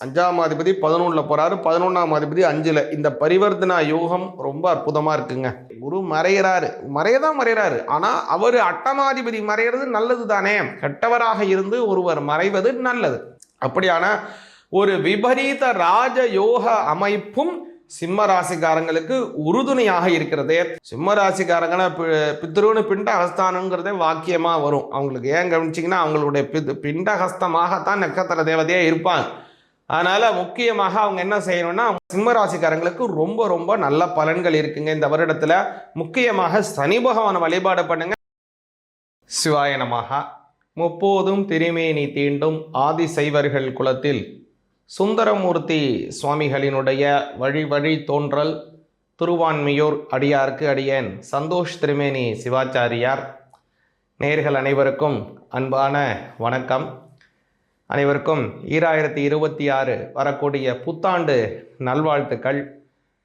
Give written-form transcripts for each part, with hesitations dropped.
5ஆம் அதிபதி 11ல் போறாரு, 11ஆம் அதிபதி 5ல். இந்த பரிவர்த்தனா யோகம் ரொம்ப அற்புதமா இருக்குங்க. குரு மறையிறாரு, மறையதான் மறையிறாரு. ஆனா அவர் அட்டமாதிபதி மறையிறது நல்லது தானே. கெட்டவராக இருந்து ஒருவர் மறைவது நல்லது. அப்படியான ஒரு விபரீத ராஜ யோக அமைப்பும் சிம்ம ராசிக்காரங்களுக்கு உறுதுணையாக இருக்கிறது. சிம்ம ராசிக்காரங்கன்னா பித்ருன்னு பிண்டஹஸ்தானங்கிறதே வாக்கியமா வரும் அவங்களுக்கு. ஏன் கவனிச்சிங்கன்னா அவங்களுடைய பிண்டஹஸ்தமாகத்தான் நட்சத்திர தேவதையே இருப்பாங்க. அதனால முக்கியமாக அவங்க என்ன செய்யணும்னா சிம்ம ராசிக்காரங்களுக்கு ரொம்ப ரொம்ப நல்ல பலன்கள் இருக்குங்க இந்த வருடத்துல. முக்கியமாக சனி பகவான் வழிபாடு பண்ணுங்க. சிவாய நமஹ. முப்போதும் திருமேனி தீண்டும் ஆதிசைவர்கள் குலத்தில் சுந்தரமூர்த்தி சுவாமிகளினுடைய வழி வழி தோன்றல் திருவான்மியூர் அடியார்க்கு அடியேன் சந்தோஷ் திருமேனி சிவாச்சாரியார். நேயர்கள் அனைவருக்கும் அன்பான வணக்கம். அனைவருக்கும் 2026 வரக்கூடிய புத்தாண்டு நல்வாழ்த்துக்கள்.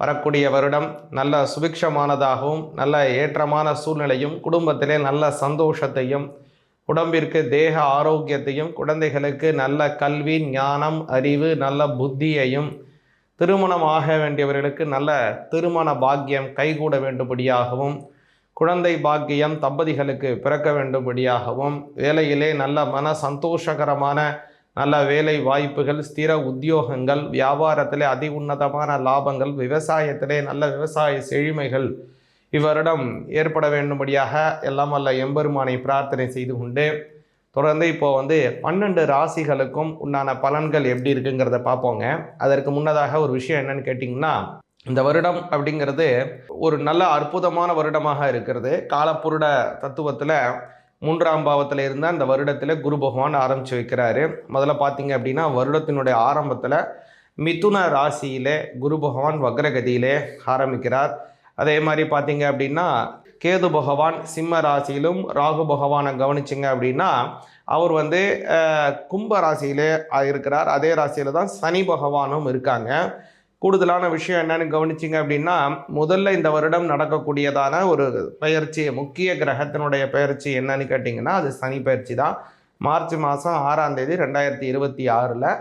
வரக்கூடிய வருடம் நல்ல சுபிக்ஷமானதாகவும் நல்ல ஏற்றமான சூழ்நிலையும் குடும்பத்திலே நல்ல சந்தோஷத்தையும் உடம்பிற்கு தேக ஆரோக்கியத்தையும் குழந்தைகளுக்கு நல்ல கல்வி ஞானம் அறிவு நல்ல புத்தியையும் திருமணம் ஆக வேண்டியவர்களுக்கு நல்ல திருமண பாக்கியம் கைகூட வேண்டும்படியாகவும் குழந்தை பாக்கியம் தம்பதிகளுக்கு பிறக்க வேண்டும்படியாகவும் வேலையிலே நல்ல மன சந்தோஷகரமான நல்ல வேலை வாய்ப்புகள் ஸ்திர உத்தியோகங்கள் வியாபாரத்திலே அதி உன்னதமான லாபங்கள் விவசாயத்திலே நல்ல விவசாய செழுமைகள் இவ்வருடம் ஏற்பட வேண்டும்படியாக எல்லாம் வல்ல எம்பெருமானை பிரார்த்தனை செய்து கொண்டு தொடர்ந்து இப்போ 12 ராசிகளுக்கும் உண்டான பலன்கள் எப்படி இருக்குங்கிறத பார்ப்போங்க. அதற்கு முன்னதாக ஒரு விஷயம் என்னன்னு கேட்டிங்கன்னா, இந்த வருடம் அப்படிங்கிறது ஒரு நல்ல அற்புதமான வருடமாக இருக்கிறது. காலப்புருட தத்துவத்தில் 3ஆம் பாவத்தில் இருந்தால் இந்த வருடத்தில் குரு பகவான் ஆரம்பித்து வைக்கிறாரு. முதல்ல பார்த்தீங்க அப்படின்னா வருடத்தினுடைய ஆரம்பத்தில் மிதுன ராசியிலே குரு பகவான் வக்ரகதியிலே ஆரம்பிக்கிறார். அதே மாதிரி பார்த்தீங்க அப்படின்னா கேது பகவான் சிம்ம ராசியிலும் ராகு பகவானை கவனிச்சிங்க அப்படின்னா அவர் கும்ப ராசியிலே இருக்கிறார். அதே ராசியில் தான் சனி பகவானும் இருக்காங்க. கூடுதலான விஷயம் என்னன்னு கவனிச்சிங்க அப்படின்னா முதல்ல இந்த வருடம் நடக்கக்கூடியதான ஒரு பெயர்ச்சி, முக்கிய கிரகத்தினுடைய பெயர்ச்சி என்னன்னு கேட்டிங்கன்னா அது சனி பெயர்ச்சி தான். மார்ச் மாதம் 6ஆம் தேதி 2026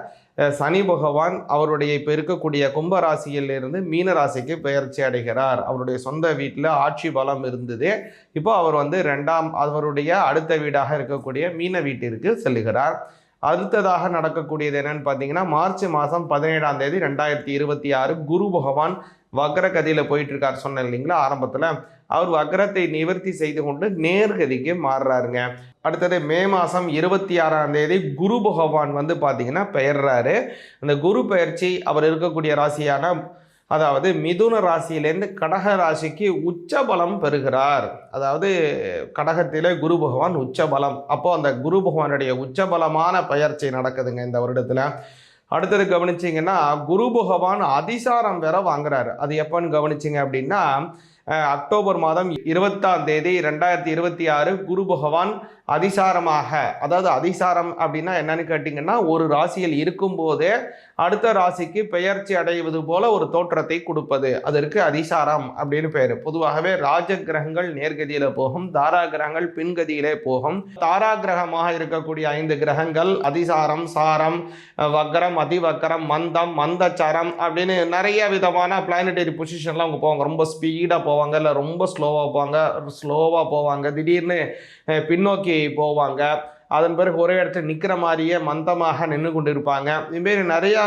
சனி பகவான் அவருடைய இப்போ இருக்கக்கூடிய கும்பராசியிலிருந்து மீன ராசிக்கு பெயர்ச்சி அடைகிறார். அவருடைய சொந்த வீட்டில் ஆட்சி பலம் இருந்தது. இப்போ அவர் அவருடைய அடுத்த வீடாக இருக்கக்கூடிய மீன வீட்டிற்கு செல்லுகிறார். அடுத்ததாக நடக்கக்கூடியது என்னன்னு பார்த்தீங்கன்னா மார்ச் மாதம் 17ஆம் தேதி 2026 குரு பகவான் வக்ரகதியில் போயிட்டு இருக்கார் சொன்னேன் இல்லைங்களா ஆரம்பத்தில். அவர் வக்ரத்தை நிவர்த்தி செய்து கொண்டு நேர்கதிக்கு மாறுறாருங்க. அடுத்தது மே மாதம் 26ஆம் தேதி குரு பகவான் பார்த்தீங்கன்னா பெயர்றாரு. அந்த குரு பெயர்ச்சி அவர் இருக்கக்கூடிய ராசியான அதாவது மிதுன ராசியிலேருந்து கடக ராசிக்கு உச்ச பலம் பெறுகிறார். அதாவது கடகத்திலே குரு பகவான் உச்ச பலம். அப்போது அந்த குரு பகவானுடைய உச்ச பலமான பெயர்ச்சி நடக்குதுங்க இந்த வருடத்தில். அடுத்தது கவனிச்சிங்கன்னா குரு பகவான் அதிசாரம் வேற வாங்குறாரு. அது எப்போன்னு கவனிச்சிங்க அப்படின்னா அக்டோபர் மாதம் 20ஆம் தேதி 2026 குரு பகவான் அதிசாரமாக, அதாவது அதிசாரம் அப்படின்னா என்னன்னு கேட்டிங்கன்னா ஒரு ராசியில் இருக்கும்போதே அடுத்த ராசிக்கு பெயர்ச்சி அடைவது போல ஒரு தோற்றத்தை கொடுப்பது, அதற்கு அதிசாரம் அப்படின்னு பேர். பொதுவாகவே ராஜ கிரகங்கள் நேர்கதியில போகும், தாரா கிரகங்கள் பின்கதியிலே போகும். தாரா கிரகமாக இருக்கக்கூடிய 5 கிரகங்கள் அதிசாரம், சாரம், வக்கரம், அதிவக்கரம், மந்தம், மந்தச்சாரம் அப்படின்னு நிறைய விதமான பிளானட்டரி பொசிஷன்லாம் அவங்க போவாங்க. ரொம்ப ஸ்பீடாக போவாங்க, இல்லை ரொம்ப ஸ்லோவாக போவாங்க, திடீர்னு பின்னோக்கி போவாங்க, அதன் பிறகு ஒரே இடத்துல நிற்கிற மாதிரியே மந்தமாக நின்று கொண்டு இருப்பாங்க. இதுமாரி நிறையா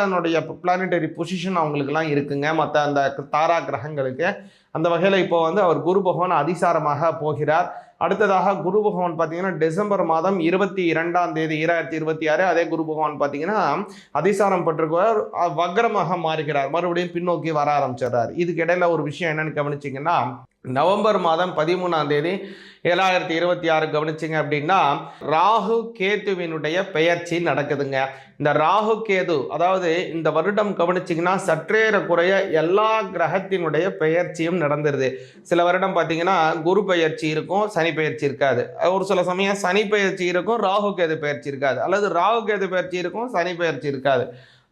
பிளானட்டரி பொசிஷன் அவங்களுக்குலாம் இருக்குங்க மற்ற அந்த தாரா கிரகங்களுக்கு. அந்த வகையில் இப்போ அவர் குரு பகவான் அதிசாரமாக போகிறார். அடுத்ததாக குரு பகவான் பார்த்தீங்கன்னா டிசம்பர் மாதம் 22ஆம் தேதி 2026 அதே குரு பகவான் பார்த்தீங்கன்னா அதிசாரம் பெற்றுக்குவார், வக்ரமாக மாறுகிறார், மறுபடியும் பின்னோக்கி வர ஆரம்பிச்சிடுறார். இதுக்கு இடையில ஒரு விஷயம் என்னன்னு கவனிச்சிங்கன்னா நவம்பர் மாதம் 13ஆம் தேதி 2026 கவனிச்சிங்க அப்படின்னா ராகு கேதுவினுடைய பெயர்ச்சி நடக்குதுங்க. இந்த ராகு கேது அதாவது இந்த வருடம் கவனிச்சிங்கன்னா சற்றேற குறைய எல்லா கிரகத்தினுடைய பெயர்ச்சியும் நடந்துருது. சில வருடம் பார்த்தீங்கன்னா குரு பெயர்ச்சி இருக்கும், சனி பெயர்ச்சி இருக்காது. ஒரு சில சமயம் சனி பெயர்ச்சி இருக்கும், ராகு கேது பெயர்ச்சி இருக்காது, அல்லது ராகு கேது பெயர்ச்சி இருக்கும், சனி பெயர்ச்சி இருக்காது.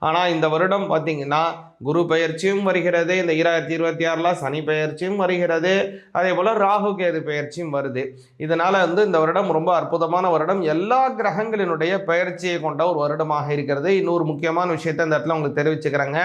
ஆனால் இந்த வருடம் பார்த்தீங்கன்னா குரு பெயர்ச்சியும் வருகிறது, இந்த 2026 சனி பெயர்ச்சியும் வருகிறது, அதே போல் ராகு கேது பெயர்ச்சியும் வருது. இதனால் இந்த வருடம் ரொம்ப அற்புதமான வருடம், எல்லா கிரகங்களினுடைய பெயர்ச்சியை கொண்ட ஒரு வருடமாக இருக்கிறது. இன்னொரு முக்கியமான விஷயத்தை இந்த இடத்துல உங்களுக்கு தெரிவிச்சுக்கிறேங்க.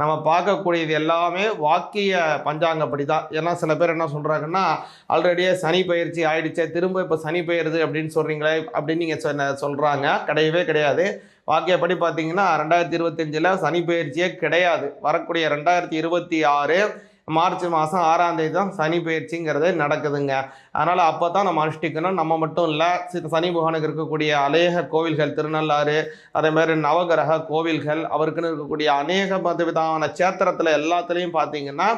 நம்ம பார்க்கக்கூடியது எல்லாமே வாக்கிய பஞ்சாங்கப்படி தான். ஏன்னா சில பேர் என்ன சொல்கிறாங்கன்னா, ஆல்ரெடியே சனி பயிற்சி ஆயிடுச்சே, திரும்ப இப்போ சனி பெயருது அப்படின்னு சொல்கிறீங்களே அப்படின்னு நீங்கள் சொல்கிறாங்க. கிடையவே கிடையாது. வாக்கியப்படி பார்த்தீங்கன்னா 2025 சனி பயிற்சியே கிடையாது. வரக்கூடிய 2026 மார்ச் மாதம் 6ஆம் தேதி தான் சனி பயிற்சிங்கிறது நடக்குதுங்க. அதனால் அப்போ தான் நம்ம அனுஷ்டிக்கணும். நம்ம மட்டும் இல்லை, சனி பகவானுக்கு இருக்கக்கூடிய அநேக கோவில்கள், திருநள்ளாறு, அதே மாதிரி நவகிரக கோவில்கள், அவருக்குன்னு இருக்கக்கூடிய அநேக விதமான சேத்திரத்தில் எல்லாத்துலேயும் பார்த்தீங்கன்னா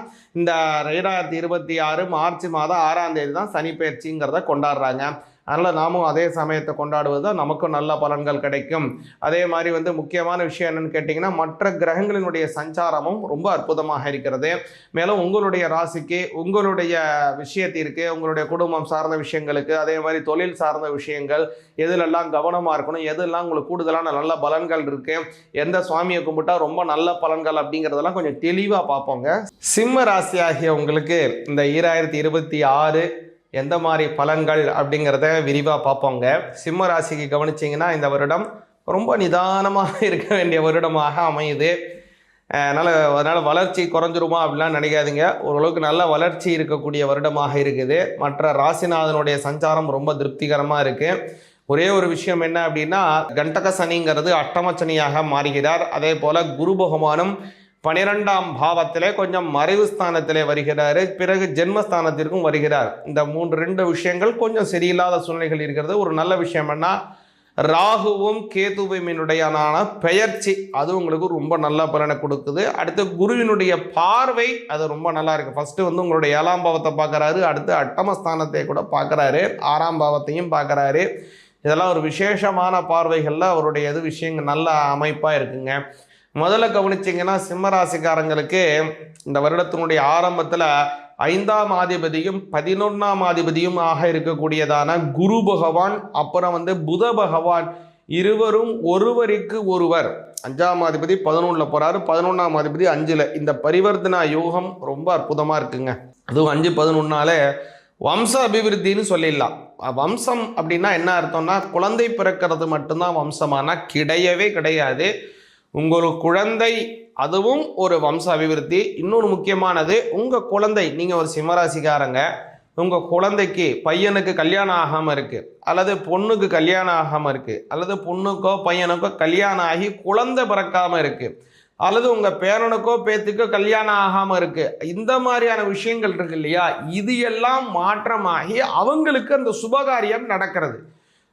இந்த 2026 மார்ச் மாதம் 6ஆம் தேதி தான் சனி பயிற்சிங்கிறத கொண்டாடுறாங்க. அதனால் நாமும் அதே சமயத்தை கொண்டாடுவது தான் நமக்கும் நல்ல பலன்கள் கிடைக்கும். அதே மாதிரி முக்கியமான விஷயம் என்னன்னு கேட்டிங்கன்னா, மற்ற கிரகங்களினுடைய சஞ்சாரமும் ரொம்ப அற்புதமாக இருக்கிறது. மேலும் உங்களுடைய ராசிக்கு, உங்களுடைய விஷயத்திற்கு, உங்களுடைய குடும்பம் சார்ந்த விஷயங்களுக்கு, அதே மாதிரி தொழில் சார்ந்த விஷயங்கள், எதுலெல்லாம் கவனமாக இருக்கணும், எதெல்லாம் உங்களுக்கு கூடுதலான நல்ல பலன்கள் இருக்குது, எந்த சுவாமியை கும்பிட்டா ரொம்ப நல்ல பலன்கள் அப்படிங்கிறதெல்லாம் கொஞ்சம் தெளிவாக பார்ப்போங்க. சிம்ம ராசியாகிய உங்களுக்கு இந்த 2026 எந்த மாதிரி பலன்கள் அப்படிங்கிறத விரிவாக பார்ப்போங்க. சிம்ம ராசிக்கு கவனிச்சிங்கன்னா இந்த வருடம் ரொம்ப நிதானமாக இருக்க வேண்டிய வருடமாக அமையுது. அதனால் வளர்ச்சி குறைஞ்சிருமா அப்படிலாம் நினைக்காதீங்க. ஓரளவுக்கு நல்ல வளர்ச்சி இருக்கக்கூடிய வருடமாக இருக்குது. மற்ற ராசிநாதனுடைய சஞ்சாரம் ரொம்ப திருப்திகரமாக இருக்குது. ஒரே ஒரு விஷயம் என்ன அப்படின்னா, கண்டக சனிங்கிறது அஷ்டம சனியாக மாறுகிறார். அதே போல் குரு பகவானும் 12ஆம் பாவத்திலே கொஞ்சம் மறைவு ஸ்தானத்திலே வருகிறார், பிறகு ஜென்மஸ்தானத்திற்கும் வருகிறார். இந்த 2 விஷயங்கள் கொஞ்சம் சரியில்லாத சூழ்நிலைகள் இருக்கிறது. ஒரு நல்ல விஷயம் என்ன, ராகுவும் கேதுவினுடையனான பெயர்ச்சி அது உங்களுக்கு ரொம்ப நல்ல பலனை கொடுக்குது. அடுத்து குருவினுடைய பார்வை அது ரொம்ப நல்லா இருக்குது. ஃபஸ்ட்டு உங்களுடைய 7ஆம் பாவத்தை பார்க்குறாரு, அடுத்து அட்டமஸ்தானத்தை கூட பார்க்குறாரு, 6ஆம் பாவத்தையும் பார்க்குறாரு. இதெல்லாம் ஒரு விசேஷமான பார்வைகளில் அவருடைய விஷயங்கள் நல்ல அமைப்பாக இருக்குங்க. முதல்ல கவனிச்சிங்கன்னா சிம்மராசிக்காரங்களுக்கு இந்த வருடத்தினுடைய ஆரம்பத்தில் 5ஆம் அதிபதியும் 11ஆம் அதிபதியும் ஆக இருக்கக்கூடியதான குரு பகவான், அப்புறம் புத பகவான், இருவரும் ஒருவருக்கு ஒருவர் 5ஆம் அதிபதி 11ல் போகிறாரு, 11ஆம் அதிபதி 5ல். இந்த பரிவர்த்தனா யோகம் ரொம்ப அற்புதமாக இருக்குங்க. அதுவும் 5-11 வம்ச அபிவிருத்தின்னு சொல்லிடலாம். வம்சம் அப்படின்னா என்ன அர்த்தம்னா, குழந்தை பிறக்கிறது மட்டும்தான் வம்சமானா கிடையவே கிடையாது. உங்களுக்கு குழந்தை அதுவும் ஒரு வம்ச அபிவிருத்தி. இன்னொரு முக்கியமானது, உங்கள் குழந்தை, நீங்கள் ஒரு சிம்மராசிக்காரங்க, உங்கள் குழந்தைக்கு பையனுக்கு கல்யாணம் ஆகாமல் இருக்குது, அல்லது பொண்ணுக்கு கல்யாணம் ஆகாமல் இருக்குது, அல்லது பொண்ணுக்கோ பையனுக்கோ கல்யாணம் ஆகி குழந்தை பிறக்காமல் இருக்குது, அல்லது உங்கள் பேரனுக்கோ பேத்துக்கோ கல்யாணம் ஆகாமல் இருக்குது, இந்த மாதிரியான விஷயங்கள் இருக்கு இல்லையா, இது எல்லாம் மாற்றமாகி அவங்களுக்கு அந்த சுபகாரியம் நடக்கிறது.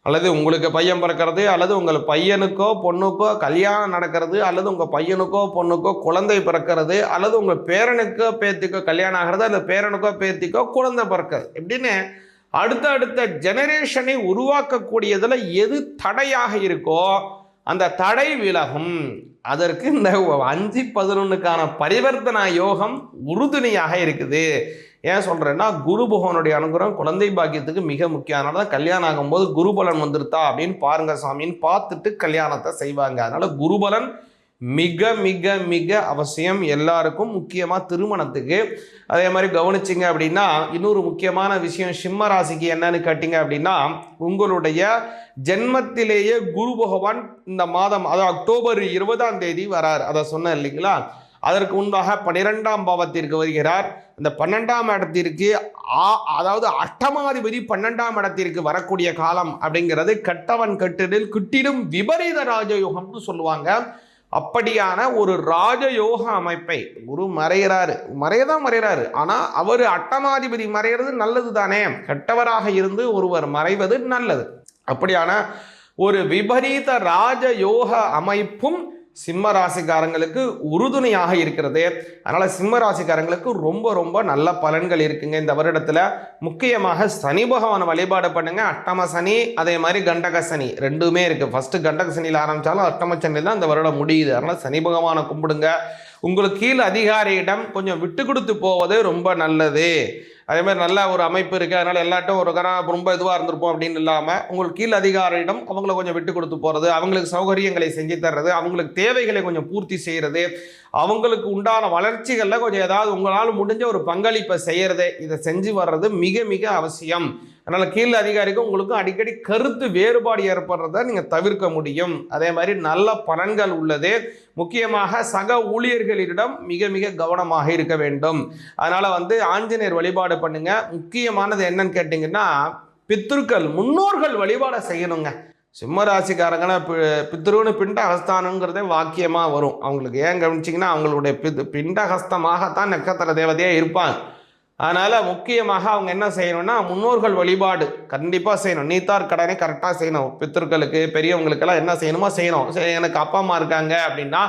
அல்லது உங்களுக்கு பையன் பிறக்கிறது, அல்லது உங்கள் பையனுக்கோ பொண்ணுக்கோ கல்யாணம் நடக்கிறது, அல்லது உங்கள் பையனுக்கோ பொண்ணுக்கோ குழந்தை பிறக்கிறது, அல்லது உங்கள் பேரனுக்கோ பேத்திக்கோ கல்யாணம் ஆகிறது, அல்லது பேரனுக்கோ பேத்திக்கோ குழந்தை பிறக்கிறது. இப்படின்னு அடுத்த ஜெனரேஷனை உருவாக்கக்கூடியதில் எது தடையாக இருக்கோ அந்த தடை விலகும். அதற்கு இந்த 5-11க்கான பரிவர்த்தனா யோகம் உறுதுணையாக இருக்குது. ஏன் சொல்கிறேன்னா, குரு பகவானுடைய அனுகிரகம் குழந்தை பாக்கியத்துக்கு மிக முக்கியம். அதனால தான் கல்யாணம் ஆகும்போது குருபலன் வந்துருத்தா அப்படின்னு பாருங்க சாமின்னு பார்த்துட்டு கல்யாணத்தை செய்வாங்க. அதனால் குருபலன் மிக மிக மிக அவசியம் எல்லாருக்கும், முக்கியமாக திருமணத்துக்கு. அதே மாதிரி கவனிச்சிங்க அப்படின்னா, இன்னொரு முக்கியமான விஷயம் சிம்ம ராசிக்கு என்னன்னு கேட்டிங்க அப்படின்னா, உங்களுடைய ஜென்மத்திலேயே குரு பகவான் இந்த மாதம், அதாவது அக்டோபர் 20ஆம் தேதி வரார். அதை சொன்னேன் இல்லைங்களா, அதற்கு முன்பாக 12ஆம் பாவத்திற்கு வருகிறார். இந்த 12ஆம் இடத்திற்கு, அதாவது அஷ்டமாதிபதி 12ஆம் இடத்திற்கு வரக்கூடிய காலம் அப்படிங்கிறது கட்டவன் கட்டிடில் கிட்டிடும் விபரீத ராஜயோகம்னு சொல்லுவாங்க. அப்படியான ஒரு ராஜயோக அமைப்பை குரு மறையதான் மறைகிறாரு. ஆனால் அவர் அட்டமாதிபதி மறைகிறது நல்லது தானே, கெட்டவராக இருந்து ஒருவர் மறைவது நல்லது. அப்படியான ஒரு விபரீத ராஜயோக அமைப்பும் சிம்ம ராசிக்காரங்களுக்கு உறுதுணையாக இருக்கிறது. அதனால் சிம்ம ராசிக்காரங்களுக்கு ரொம்ப ரொம்ப நல்ல பலன்கள் இருக்குங்க இந்த வருடத்தில். முக்கியமாக சனி பகவானை வழிபாடு பண்ணுங்க. அஷ்டம சனி, அதே மாதிரி கண்டக சனி ரெண்டுமே இருக்குது. ஃபஸ்ட்டு கண்டக சனியில் ஆரம்பித்தாலும் அஷ்டம சனியில் தான் இந்த வருடம் முடியுது. அதனால் சனி பகவானை கும்பிடுங்க. உங்களுக்கு கீழ் அதிகாரியிடம் கொஞ்சம் விட்டு கொடுத்து போவது ரொம்ப நல்லது. அதே மாதிரி நல்ல ஒரு அமைப்பு இருக்குது, அதனால் எல்லாட்டும் ஒரு ரொம்ப இதுவாக இருந்திருப்போம் அப்படின்னு இல்லாமல் உங்களுக்கு கீழ் அதிகாரியிடம் அவங்கள கொஞ்சம் விட்டு கொடுத்து போகிறது, அவங்களுக்கு சௌகரியங்களை செஞ்சு தர்றது, அவங்களுக்கு தேவைகளை கொஞ்சம் பூர்த்தி செய்கிறது, அவங்களுக்கு உண்டான வளர்ச்சிகளில் கொஞ்சம் ஏதாவது உங்களால் முடிஞ்ச ஒரு பங்களிப்பை செய்கிறது, இதை செஞ்சு வர்றது மிக மிக அவசியம். அதனால் கீழ் அதிகாரிக்கும் உங்களுக்கும் அடிக்கடி கருத்து வேறுபாடு ஏற்படுறத நீங்கள் தவிர்க்க முடியும். அதே மாதிரி நல்ல பலன்கள் உள்ளது. முக்கியமாக சக ஊழியர்களிடம் மிக மிக கவனமாக இருக்க வேண்டும். அதனால் ஆஞ்சநேயர் வழிபாடு பண்ணுங்க. முக்கியமானது என்னன்னு கேட்டிங்கன்னா, பித்ருக்கள் முன்னோர்கள் வழிபாடை செய்யணுங்க. சிம்ம ராசிக்காரங்கன்னா பித்ருன்னு பிண்டஹஸ்தானுங்கிறதே வாக்கியமாக வரும். அவங்களுக்கு ஏன் கவனிச்சிங்கன்னா, அவங்களுடைய பிண்டஹஸ்தமாகத்தான் நட்சத்திர தேவதையாக இருப்பாங்க. அதனால் முக்கியமாக அவங்க என்ன செய்யணும்னா, முன்னோர்கள் வழிபாடு கண்டிப்பாக செய்யணும். நீத்தார் கடனை கரெக்டாக செய்யணும். பித்தர்களுக்கு பெரியவங்களுக்கெல்லாம் என்ன செய்யணுமோ செய்யணும். எனக்கு அப்பா அம்மா இருக்காங்க அப்படின்னா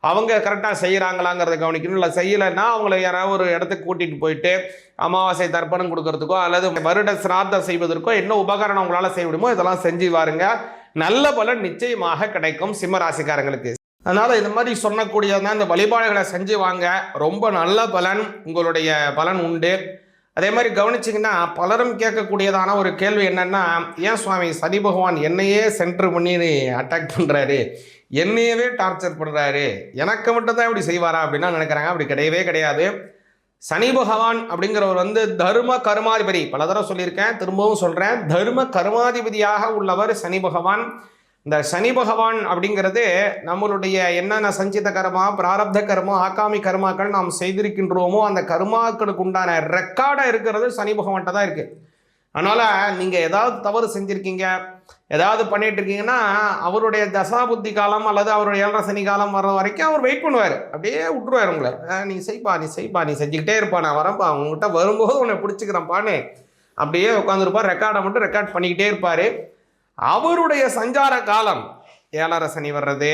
அவங்க கரெக்டாக செய்கிறாங்களாங்கிறத கவனிக்கணும். இல்லை செய்யலைன்னா அவங்கள யாராவது ஒரு இடத்துக்கு கூட்டிகிட்டு போயிட்டு அமாவாசை தர்ப்பணம் கொடுக்கறதுக்கோ அல்லது வருட சிராத்தம் செய்வதற்கோ என்ன உபகரணம் உங்களால் செய்ய முடியுமோ இதெல்லாம் செஞ்சு வாருங்க. நல்ல பலன் நிச்சயமாக கிடைக்கும் சிம்மராசிக்காரங்களுக்கு. அதனால் இந்த மாதிரி சொன்னக்கூடியதான் இந்த வழிபாடுகளை செஞ்சு வாங்க. ரொம்ப நல்ல பலன், உங்களுடைய பலன் உண்டு. அதே மாதிரி கவனிச்சிங்கன்னா, பலரும் கேட்கக்கூடியதான ஒரு கேள்வி என்னென்னா, ஏன் சுவாமி சனி பகவான் என்னையே சென்டர் பண்ணி அட்டாக் பண்ணுறாரு, என்னையவே டார்ச்சர் பண்ணுறாரு, எனக்கு மட்டும்தான் இப்படி செய்வாரா அப்படின்னா நினைக்கிறாங்க. அப்படி கிடையவே கிடையாது. சனி பகவான் அப்படிங்கிறவர் தர்ம கர்மாதிபதி. பல தடவை சொல்லியிருக்கேன், திரும்பவும் சொல்கிறேன். தர்ம கர்மாதிபதியாக உள்ளவர் சனி பகவான். இந்த சனி பகவான் அப்படிங்கிறது நம்மளுடைய என்னென்ன சஞ்சித கர்மா, பிராரப்த கர்மா, ஆகாமி கர்மாக்கள் நாம் செய்திருக்கின்றோமோ அந்த கர்மாக்களுக்கு உண்டான ரெக்கார்டாக இருக்கிறது சனி பகவான்கிட்ட தான் இருக்குது. அதனால் நீங்கள் ஏதாவது தவறு செஞ்சுருக்கீங்க, ஏதாவது பண்ணிட்டு இருக்கீங்கன்னா, அவருடைய தசாபுத்தி காலம் அல்லது அவருடைய 7.5 சனி காலம் வர்ற வரைக்கும் அவர் வெயிட் பண்ணுவார். அப்படியே விட்டுருவார் உங்களை. நீ செய்ப்பா, நீ செஞ்சுக்கிட்டே இருப்பா, நான் வரப்பா, அவங்ககிட்ட வரும்போது உன்னை பிடிச்சிக்கிறேன்ப்பான்னு அப்படியே உட்காந்துருப்பார். ரெக்கார்டை மட்டும் ரெக்கார்ட் பண்ணிக்கிட்டே இருப்பார். அவருடைய சஞ்சார காலம் 7.5 சனி வர்றது,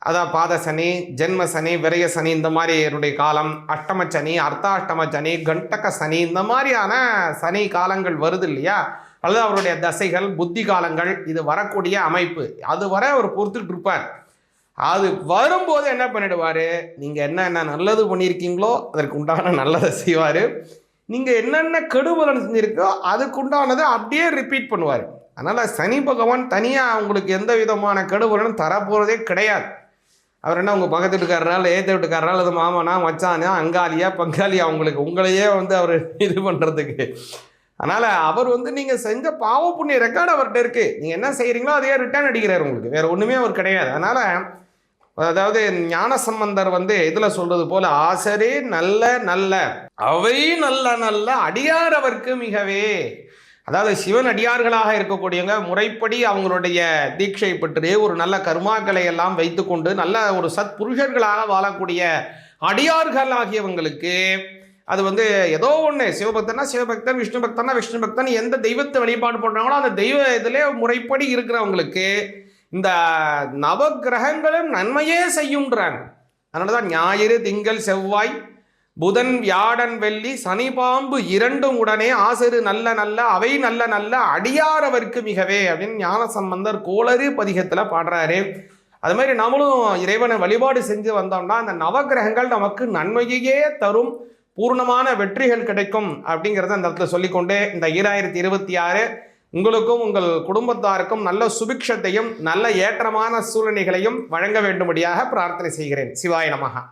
அதான் பாத சனி, ஜென்ம சனி, விரய சனி, இந்த மாதிரி என்னுடைய காலம், அஷ்டம சனி, அர்த்தாஷ்டம சனி, கண்டக சனி, இந்த மாதிரியான சனி காலங்கள் வருது இல்லையா, அல்லது அவருடைய தசைகள், புத்தி காலங்கள், இது வரக்கூடிய அமைப்பு. அது வரை அவர் பொறுத்துட்டு இருப்பார். அது வரும்போது என்ன பண்ணிடுவார், நீங்கள் என்ன நல்லது பண்ணியிருக்கீங்களோ அதற்கு உண்டான நல்லதை செய்வார். நீங்கள் என்னென்ன கெடுபலன் செஞ்சுருக்கோ அதுக்கு உண்டானதை அப்படியே ரிப்பீட் பண்ணுவார். அதனால் சனி பகவான் தனியாக உங்களுக்கு எந்த விதமான கெடுபலனும் தரப்போகிறதே கிடையாது. அவர் என்ன உங்கள் பக்கத்து வீட்டுக்காரரால், ஏற்ற வீட்டுக்காரரால், அது மாமனா, மச்சானா, அங்காளியா, பங்காளியா, உங்களையே அவர் இது பண்ணுறதுக்கு. அதனால் அவர் நீங்கள் செஞ்ச பாவ புண்ணிய ரெக்கார்டு அவர்கிட்ட இருக்குது. நீங்கள் என்ன செய்கிறீங்களோ அதையே ரிட்டர்ன் அடிக்கிறார் உங்களுக்கு. வேறு ஒன்றுமே அவர் கிடையாது. அதனால் அதாவது ஞானசம்பந்தர் இதில் சொல்கிறது போல், ஆசரே நல்ல நல்ல அவை நல்ல நல்ல அடியார் அவருக்கு மிகவே. அதாவது சிவன் அடியார்களாக இருக்கக்கூடியவங்க முறைப்படி அவங்களுடைய தீட்சை பெற்று ஒரு நல்ல கர்மாக்களை எல்லாம் வைத்துக்கொண்டு நல்ல ஒரு சத் புருஷர்களாக வாழக்கூடிய அடியார்கள் ஆகியவங்களுக்கு அது ஏதோ ஒன்று, சிவபக்தனா சிவபக்தன், விஷ்ணு பக்தனா விஷ்ணு பக்தன், எந்த தெய்வத்தை வழிபாடு பண்ணுறாங்களோ அந்த தெய்வ இதிலே முறைப்படி இருக்கிறவங்களுக்கு இந்த நவகிரகங்களும் நன்மையே செய்யுன்றாங்க. அதனால தான் ஞாயிறு, திங்கள், செவ்வாய், புதன், வியாழன், வெள்ளி, சனி, பாம்பு இரண்டும் உடனே ஆசரு நல்ல நல்ல அவை நல்ல நல்ல அடியார் அவருக்கு மிகவே அப்படின்னு ஞானசம்பந்தர் கோளறு பதிகத்தில் பாடுறாரு. அது மாதிரி நம்மளும் இறைவனை வழிபாடு செஞ்சு வந்தோம்னா அந்த நவகிரகங்கள் நமக்கு நன்மையே தரும், பூர்ணமான வெற்றிகள் கிடைக்கும் அப்படிங்கிறத அந்த இடத்துல சொல்லிக்கொண்டு, இந்த 2026 உங்களுக்கும் உங்கள் குடும்பத்தாருக்கும் நல்ல சுபிக்ஷத்தையும் நல்ல ஏற்றமான சூழ்நிலைகளையும் வழங்க வேண்டும்படியாக பிரார்த்தனை செய்கிறேன். சிவாய நமஹ.